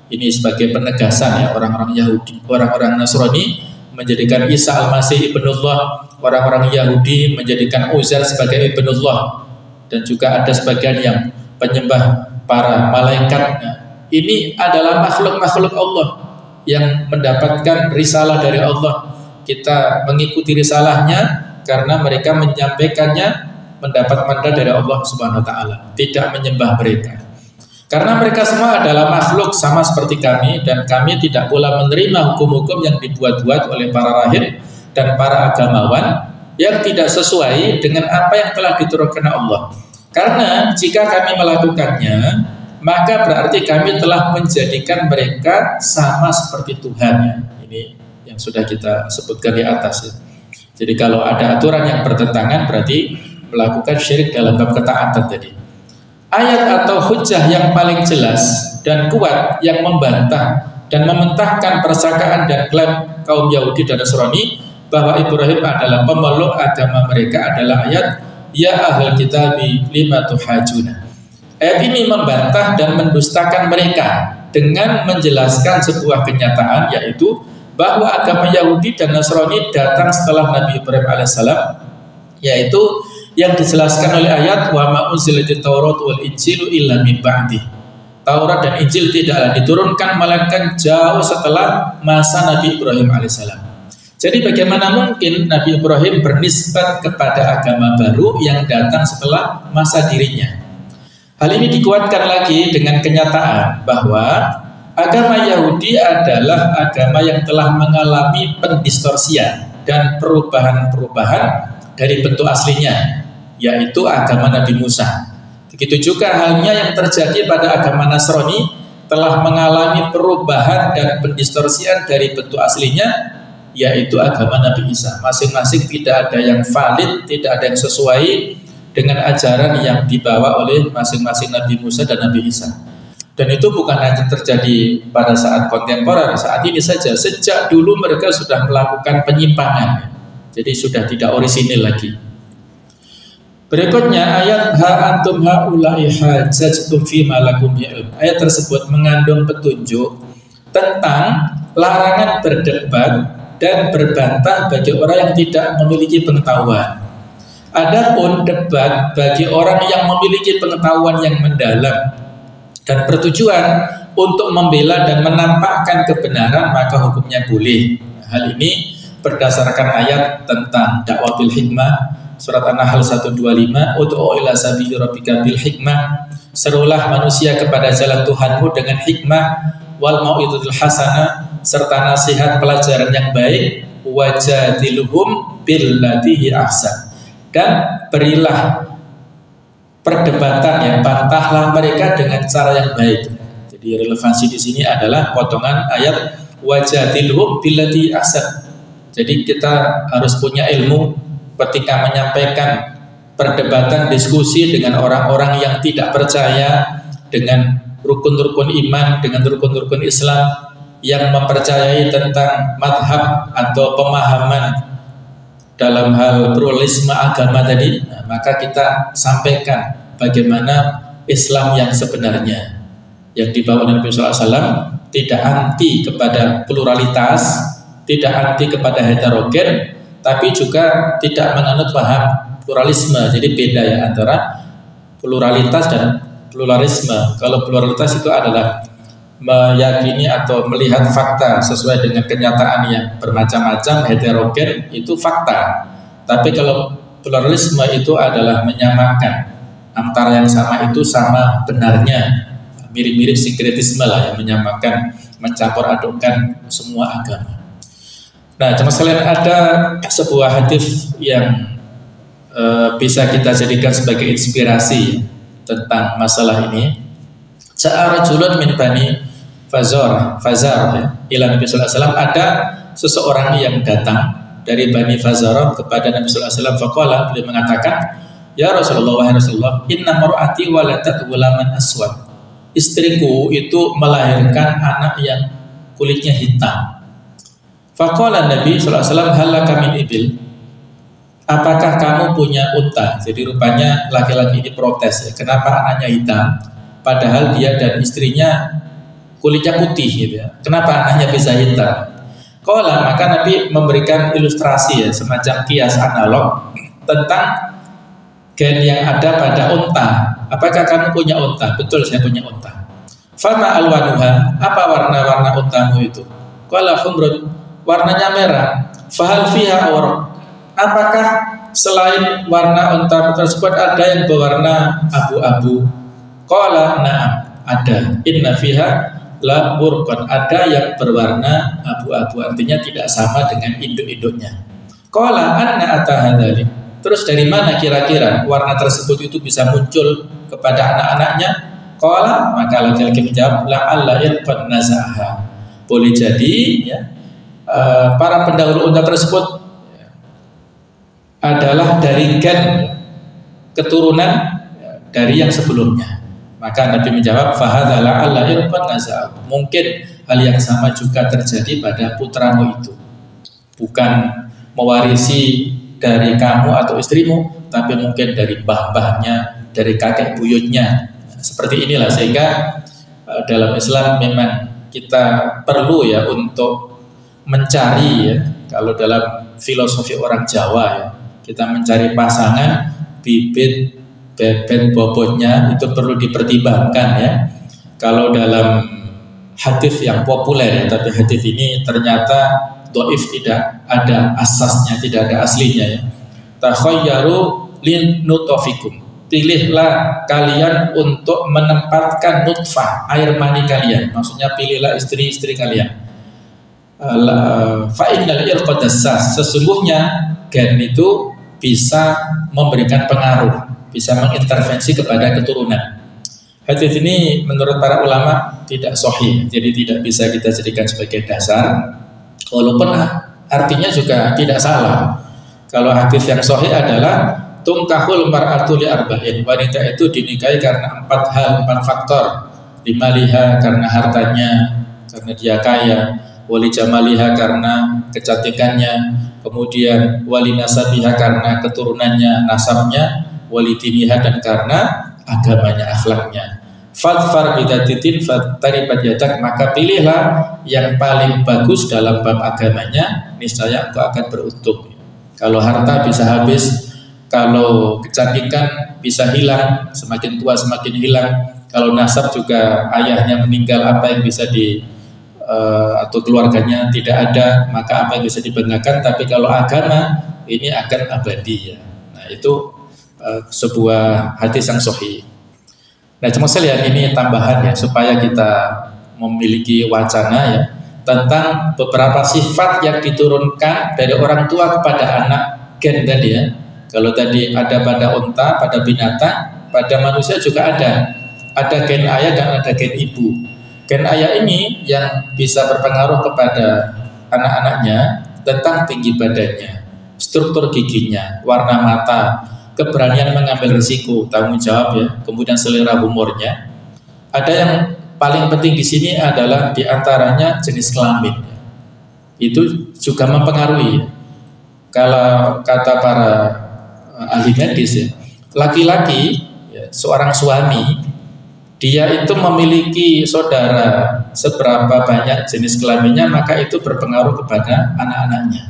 Ini sebagai penegasan ya, orang-orang Yahudi, orang-orang Nasrani menjadikan Isa Al-Masih ibnullah, orang-orang Yahudi menjadikan Uzair sebagai ibnullah, dan juga ada sebagian yang penyembah para malaikat. Ini adalah makhluk-makhluk Allah yang mendapatkan risalah dari Allah. Kita mengikuti risalahnya karena mereka menyampaikannya mendapat mandat dari Allah Subhanahu wa taala, tidak menyembah mereka. Karena mereka semua adalah makhluk sama seperti kami, dan kami tidak pula menerima hukum-hukum yang dibuat-buat oleh para rahib dan para agamawan yang tidak sesuai dengan apa yang telah diturunkan Allah. Karena jika kami melakukannya, maka berarti kami telah menjadikan mereka sama seperti Tuhan. Ini yang sudah kita sebutkan di atas ya. Jadi kalau ada aturan yang bertentangan, berarti melakukan syirik dalam bab ketaatan tadi. Ayat atau hujjah yang paling jelas dan kuat yang membantah dan mementahkan persakaan dan klaim kaum Yahudi dan Nasrani bahwa Ibrahim adalah pemeluk agama mereka adalah ayat ya ahlul kitabi lima tuhajuna. Ayat ini membantah dan mendustakan mereka dengan menjelaskan sebuah kenyataan, yaitu bahwa agama Yahudi dan Nasrani datang setelah Nabi Ibrahim alaihissalam, yaitu yang dijelaskan oleh ayat wa ma unzilatit Taurat wal Injilu illa min ba'di. Taurat dan Injil tidaklah diturunkan melainkan jauh setelah masa Nabi Ibrahim alaihissalam. Jadi bagaimana mungkin Nabi Ibrahim bernisbat kepada agama baru yang datang setelah masa dirinya? Hal ini dikuatkan lagi dengan kenyataan bahwa agama Yahudi adalah agama yang telah mengalami pendistorsian dan perubahan-perubahan dari bentuk aslinya, yaitu agama Nabi Musa. Begitu juga halnya yang terjadi pada agama Nasrani, telah mengalami perubahan dan pendistorsian dari bentuk aslinya, yaitu agama Nabi Isa. Masing-masing tidak ada yang valid, tidak ada yang sesuai dengan ajaran yang dibawa oleh masing-masing Nabi Musa dan Nabi Isa. Dan itu bukan hanya terjadi pada saat kontemporer, saat ini saja. Sejak dulu mereka sudah melakukan penyimpangan, jadi sudah tidak orisinil lagi. Berikutnya ayat ha antum haula'i hajjajtum fi ma lakum ilm. Ayat tersebut mengandung petunjuk tentang larangan berdebat dan berbantah bagi orang yang tidak memiliki pengetahuan. Adapun debat bagi orang yang memiliki pengetahuan yang mendalam dan bertujuan untuk membela dan menampakkan kebenaran, maka hukumnya boleh. Hal ini berdasarkan ayat tentang dakwah bil hikmah, surat An-Nahl 125, ud'u ila sabili rabbika bil hikmah, serulah manusia kepada jalan Tuhanmu dengan hikmah, wal mau'izatul hasanah, serta nasihat pelajaran yang baik, wajadiluhum billati hi ahsan, dan berilah perdebatan yang bantahlah mereka dengan cara yang baik. Jadi relevansi di sini adalah potongan ayat wajadiluhum billati ahsan. Jadi kita harus punya ilmu ketika menyampaikan perdebatan diskusi dengan orang-orang yang tidak percaya dengan rukun-rukun iman, dengan rukun-rukun Islam, yang mempercayai tentang madhab atau pemahaman dalam hal pluralisme agama tadi. Nah, maka kita sampaikan bagaimana Islam yang sebenarnya yang dibawa oleh Nabi SAW, tidak anti kepada pluralitas, tidak anti kepada heterogen, tapi juga tidak menganut paham pluralisme. Jadi beda ya antara pluralitas dan pluralisme. Kalau pluralitas itu adalah meyakini atau melihat fakta sesuai dengan kenyataan yang bermacam-macam, heterogen, itu fakta. Tapi kalau pluralisme itu adalah menyamakan antara yang sama itu sama benarnya, mirip-mirip sinkretisme lah, yang menyamakan, mencampur adukkan semua agama. Nah, cuma sekalian ada sebuah hadis yang bisa kita jadikan sebagai inspirasi tentang masalah ini. Sa'a rajulun min bani Fazar ya, ila Nabi sallallahu alaihi wasallam, ada seseorang yang datang dari Bani Fazar kepada Nabi sallallahu alaihi wasallam. Faqala, beliau mengatakan, ya Rasulullah, wahai Rasulullah, inna mar'ati waladat ghulaman aswad. Istriku itu melahirkan anak yang kulitnya hitam. Faqala Nabi sallallahu alaihi wasallam halaka min ibil. Apakah kamu punya unta? Jadi rupanya laki-laki ini protes ya, kenapa anaknya hitam padahal dia dan istrinya kulitnya putih gitu ya. Kenapa anaknya bisa hitam? Qala, maka Nabi memberikan ilustrasi ya, semacam kias analog tentang gen yang ada pada unta. Apakah kamu punya unta? Betul, saya punya unta. Fama alwanuha, apa warna-warna untamu itu? Qala humrun, warnanya merah. Fahal fiha awraq, apakah selain warna unta tersebut ada yang berwarna abu-abu? Qala na'am, ada. Inna fiha la burqan, ada yang berwarna abu-abu, artinya tidak sama dengan induk-induknya. Qala anna atahadzalik, terus dari mana kira-kira warna tersebut itu bisa muncul kepada anak-anaknya? Qala, maka laki-laki menjawab la'alla irqan nazaha, boleh jadi ya, para pendahulu unta tersebut adalah dari gen keturunan dari yang sebelumnya. Maka Nabi menjawab fahadzala alla irqan nazaa, mungkin hal yang sama juga terjadi pada putramu itu, bukan mewarisi dari kamu atau istrimu, tapi mungkin dari mbah-mbahnya, dari kakek buyutnya. Seperti inilah, sehingga dalam Islam memang kita perlu ya untuk mencari ya, kalau dalam filosofi orang Jawa ya, kita mencari pasangan, bibit bebet bobotnya itu perlu dipertimbangkan ya. Kalau dalam hadis yang populer ya, tapi hadis ini ternyata dhaif, tidak ada asasnya, tidak ada aslinya ya. Takhayyaru lin nutfikum, pilihlah kalian untuk menempatkan nutfah, air mani kalian, maksudnya pilihlah istri-istri kalian. Fa innal irqa dassas, sesungguhnya gen itu bisa memberikan pengaruh, bisa mengintervensi kepada keturunan. Hadis ini menurut para ulama tidak sahih, jadi tidak bisa kita jadikan sebagai dasar, walaupun artinya juga tidak salah. Kalau hadis yang sahih adalah tungkahul mar'atu li arba'in, wanita itu dinikahi karena 4 hal, 4 faktor. Limaliha, karena hartanya, karena dia kaya; wali jamaliha, karena kecantikannya; kemudian wali nasabiha, karena keturunannya, nasabnya; walidiniha, dan karena agamanya, akhlaknya. Fadfar bidatitin fataribat yadak, maka pilihlah yang paling bagus dalam bab agamanya, niscaya engkau akan beruntung. Kalau harta bisa habis, kalau kecantikan bisa hilang, semakin tua semakin hilang. Kalau nasab juga ayahnya meninggal, apa yang bisa atau keluarganya tidak ada, maka apa yang bisa dibanggakan. Tapi kalau agama ini akan abadi ya. Nah, itu sebuah hadis yang sahih. Nah, cuma sekalian ini tambahan ya, supaya kita memiliki wacana ya tentang beberapa sifat yang diturunkan dari orang tua kepada anak, gen tadi ya. Kalau tadi ada pada unta, pada binatang, pada manusia juga ada gen ayah dan ada gen ibu. Gen ayah ini yang bisa berpengaruh kepada anak-anaknya tentang tinggi badannya, struktur giginya, warna mata, keberanian mengambil risiko, tanggung jawab ya, kemudian selera humornya. Ada yang paling penting di sini adalah diantaranya jenis kelamin. Itu juga mempengaruhi. Kalau kata para ahli medis ya, laki-laki ya, seorang suami dia itu memiliki saudara seberapa banyak jenis kelaminnya, maka itu berpengaruh kepada anak-anaknya.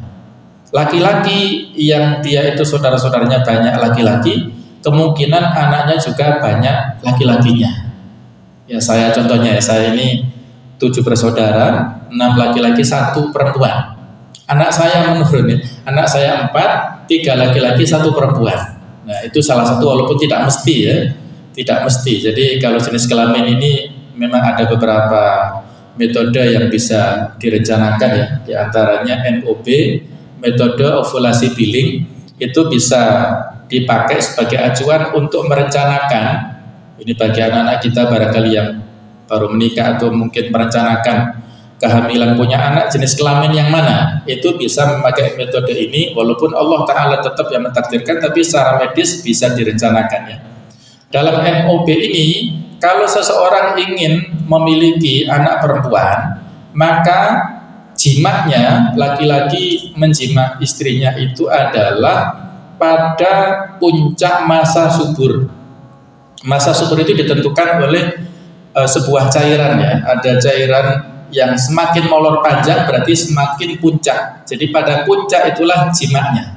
Laki-laki yang dia itu saudara-saudaranya banyak laki-laki, kemungkinan anaknya juga banyak laki-lakinya. Ya, saya contohnya, saya ini 7 bersaudara, 6 laki-laki, 1 perempuan. Anak saya menurun ya, anak saya 4, 3 laki-laki, 1 perempuan. Nah, itu salah satu, walaupun tidak mesti ya, tidak mesti. Jadi kalau jenis kelamin ini memang ada beberapa metode yang bisa direncanakan ya, di antaranya NOB, metode ovulasi billing, itu bisa dipakai sebagai acuan untuk merencanakan. Ini bagi anak-anak kita barangkali yang baru menikah atau mungkin merencanakan kehamilan, punya anak jenis kelamin yang mana, itu bisa memakai metode ini, walaupun Allah Ta'ala tetap yang mentakdirkan, tapi secara medis bisa direncanakan ya. Dalam NOB ini, kalau seseorang ingin memiliki anak perempuan, maka jimaknya, laki-laki menjimak istrinya itu adalah pada puncak masa subur. Masa subur itu ditentukan oleh sebuah cairan ya. Ada cairan yang semakin molor panjang berarti semakin puncak. Jadi pada puncak itulah jimaknya.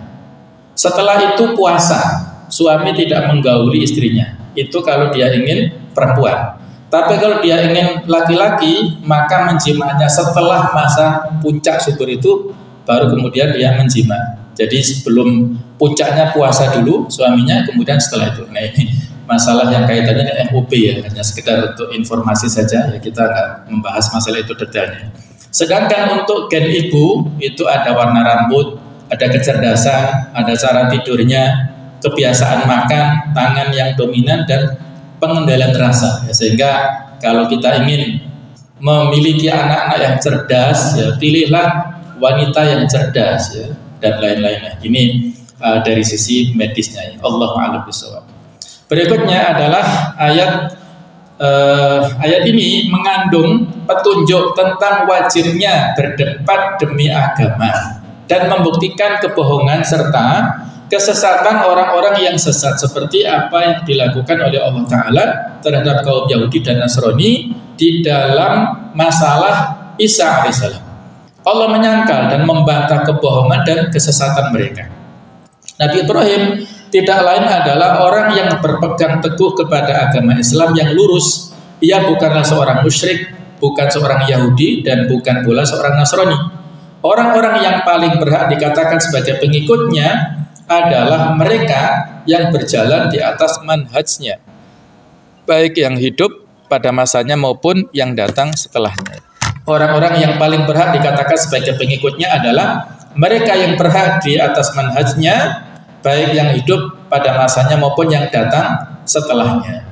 Setelah itu puasa. Suami tidak menggauli istrinya. Itu kalau dia ingin perempuan. Tapi kalau dia ingin laki-laki, maka menjimaknya setelah masa puncak subur itu, baru kemudian dia menjimak. Jadi sebelum puncaknya puasa dulu suaminya, kemudian setelah itu. Nah ini masalah yang kaitannya dengan MUB ya, hanya sekedar untuk informasi saja ya, kita nggak membahas masalah itu detailnya. Sedangkan untuk gen ibu itu ada warna rambut, ada kecerdasan, ada cara tidurnya, kebiasaan makan, tangan yang dominan, dan pengendalian rasa ya. Sehingga kalau kita ingin memiliki anak-anak yang cerdas ya, pilihlah wanita yang cerdas ya, dan lain-lainnya. Ini dari sisi medisnya ya. Allahu a'lam bishawab. Berikutnya adalah ayat ini mengandung petunjuk tentang wajibnya berdebat demi agama dan membuktikan kebohongan serta kesesatan orang-orang yang sesat, seperti apa yang dilakukan oleh Allah Ta'ala terhadap kaum Yahudi dan Nasrani di dalam masalah Isa alaihissalam. Allah menyangkal dan membantah kebohongan dan kesesatan mereka. Nabi Ibrahim tidak lain adalah orang yang berpegang teguh kepada agama Islam yang lurus. Ia bukanlah seorang musyrik, bukan seorang Yahudi, dan bukan pula seorang Nasrani. Orang-orang yang paling berhak dikatakan sebagai pengikutnya adalah mereka yang berjalan di atas manhajnya, baik yang hidup pada masanya maupun yang datang setelahnya. Orang-orang yang paling berhak dikatakan sebagai pengikutnya adalah mereka yang berhak di atas manhajnya, baik yang hidup pada masanya maupun yang datang setelahnya.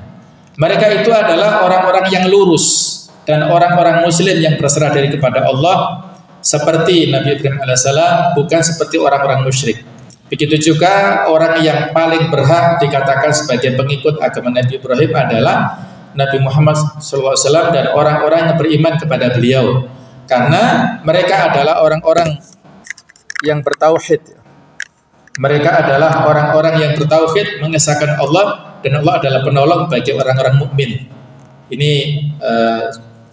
Mereka itu adalah orang-orang yang lurus dan orang-orang muslim yang berserah diri kepada Allah, seperti Nabi Ibrahim alaihissalam, bukan seperti orang-orang musyrik. Begitu juga orang yang paling berhak dikatakan sebagai pengikut agama Nabi Ibrahim adalah Nabi Muhammad SAW dan orang-orang yang beriman kepada beliau, karena mereka adalah orang-orang yang bertauhid. Mereka adalah orang-orang yang bertauhid, mengesahkan Allah, dan Allah adalah penolong bagi orang-orang mukmin. Ini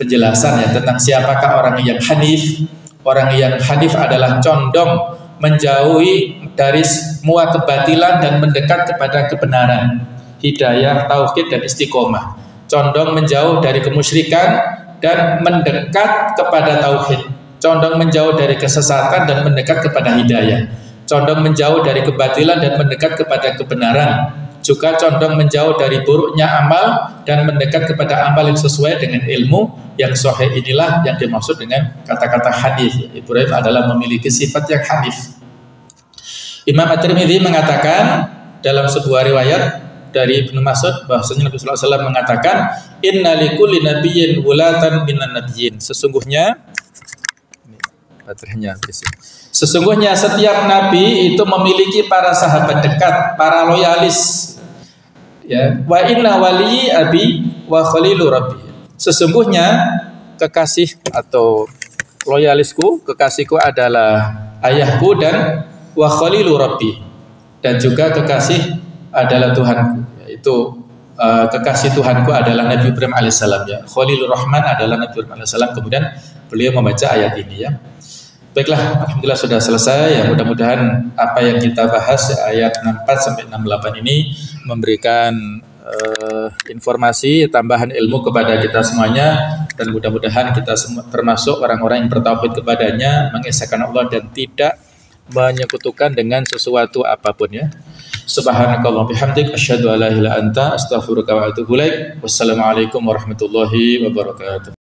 penjelasan ya tentang siapakah orang yang hanif. Orang yang hanif adalah condong menjauhi dari semua kebatilan dan mendekat kepada kebenaran, hidayah, tauhid, dan istiqomah. Condong menjauh dari kemusyrikan dan mendekat kepada tauhid. Condong menjauh dari kesesatan dan mendekat kepada hidayah. Condong menjauh dari kebatilan dan mendekat kepada kebenaran. Juga condong menjauh dari buruknya amal dan mendekat kepada amal yang sesuai dengan ilmu yang sahih. Inilah yang dimaksud dengan kata-kata hanif. Ibrahim adalah memiliki sifat yang hanif. Imam At-Tirmidzi mengatakan dalam sebuah riwayat dari Ibnu Mas'ud bahwasanya Nabi sallallahu alaihi wasallam mengatakan, "Inna likulli nabiyyin wulatan minan nabiyyin." Sesungguhnya ini baterainya habis. Sesungguhnya setiap nabi itu memiliki para sahabat dekat, para loyalis. Ya, wa inna wali abi wa khalilu rabbi. Sesungguhnya kekasih atau loyalisku, kekasihku adalah ayahku dan wa khalilu rabbi, dan juga kekasih adalah Tuhanku, yaitu kekasih Tuhanku adalah Nabi Ibrahim alaihissalam ya. Khalilur Rahman adalah Nabi Ibrahim alaihissalam. Kemudian beliau membaca ayat ini ya. Baiklah, alhamdulillah sudah selesai ya. Mudah-mudahan apa yang kita bahas ayat 64 sampai 68 ini memberikan informasi tambahan ilmu kepada kita semuanya, dan mudah-mudahan kita semua termasuk orang-orang yang bertauhid kepadanya, mengesahkan Allah dan tidak menyekutukan dengan sesuatu apapun ya. Subhanakallah bihamdik asyhadu an la ilaha illa anta astaghfiruka wa atubu ilaik. Wassalamualaikum warahmatullahi wabarakatuh.